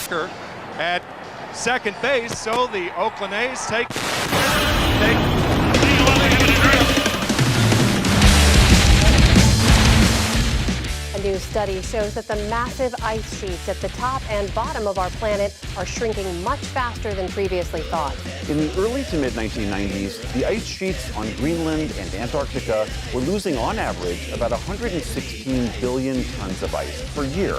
At second base, so the Oakland A's take. A new study shows that the massive ice sheets at the top and bottom of our planet are shrinking much faster than previously thought. In the early to mid-1990s, the ice sheets on Greenland and Antarctica were losing on average about 116 billion tons of ice per year.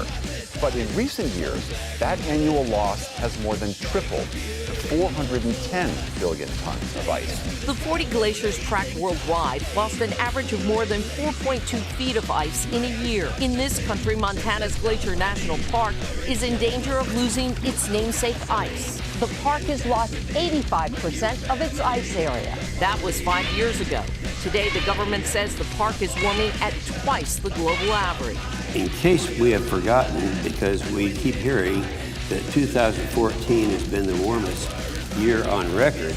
But in recent years, that annual loss has more than tripled to 410 billion tons of ice. The 40 glaciers tracked worldwide lost an average of more than 4.2 feet of ice in a year. In this country, Montana's Glacier National Park is in danger of losing its namesake ice. The park has lost 85% of its ice area. That was 5 years ago. Today, the government says the park is warming at twice the global average. In case we have forgotten, because we keep hearing that 2014 has been the warmest year on record,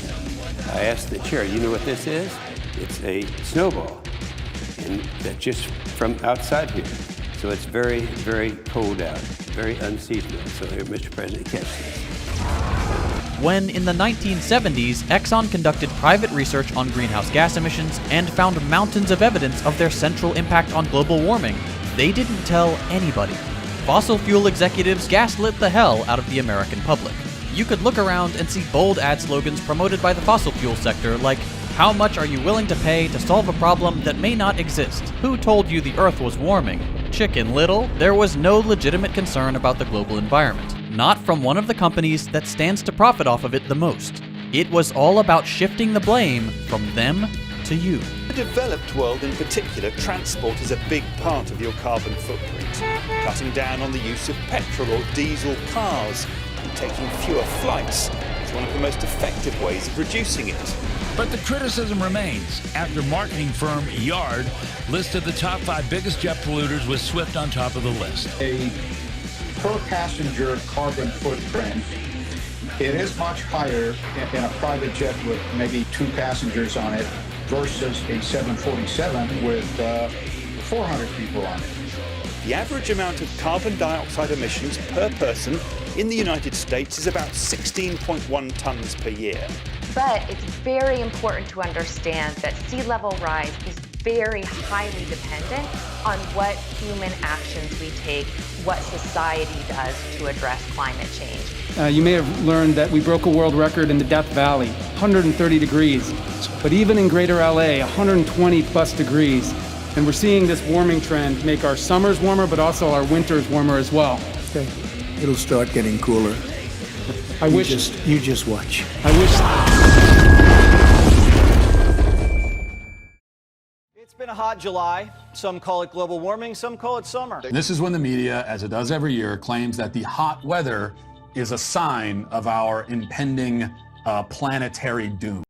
I asked the chair, you know what this is? It's a snowball, and that's just from outside here. So it's very, very cold out, very unseasonal. So here, Mr. President, catch this. When, in the 1970s, Exxon conducted private research on greenhouse gas emissions and found mountains of evidence of their central impact on global warming, they didn't tell anybody. Fossil fuel executives gaslit the hell out of the American public. You could look around and see bold ad slogans promoted by the fossil fuel sector like, "How much are you willing to pay to solve a problem that may not exist? Who told you the Earth was warming? Chicken Little." There was no legitimate concern about the global environment. Not from one of the companies that stands to profit off of it the most. It was all about shifting the blame from them to you. In the developed world in particular, transport is a big part of your carbon footprint. Cutting down on the use of petrol or diesel cars and taking fewer flights is one of the most effective ways of reducing it. But the criticism remains after marketing firm Yard listed the top 5 biggest jet polluters with Swift on top of the list. A per passenger carbon footprint, it is much higher in a private jet with maybe 2 passengers on it versus a 747 with 400 people on it. The average amount of carbon dioxide emissions per person in the United States is about 16.1 tons per year. But it's very important to understand that sea level rise is very highly dependent on what human actions we take, what society does to address climate change. You may have learned that we broke a world record in the Death Valley, 130 degrees. But even in greater LA, 120 plus degrees. And we're seeing this warming trend make our summers warmer, but also our winters warmer as well. Okay. It'll start getting cooler. You just watch. I wish. It's been a hot July. Some call it global warming, some call it summer. This is when the media, as it does every year, claims that the hot weather is a sign of our impending planetary doom.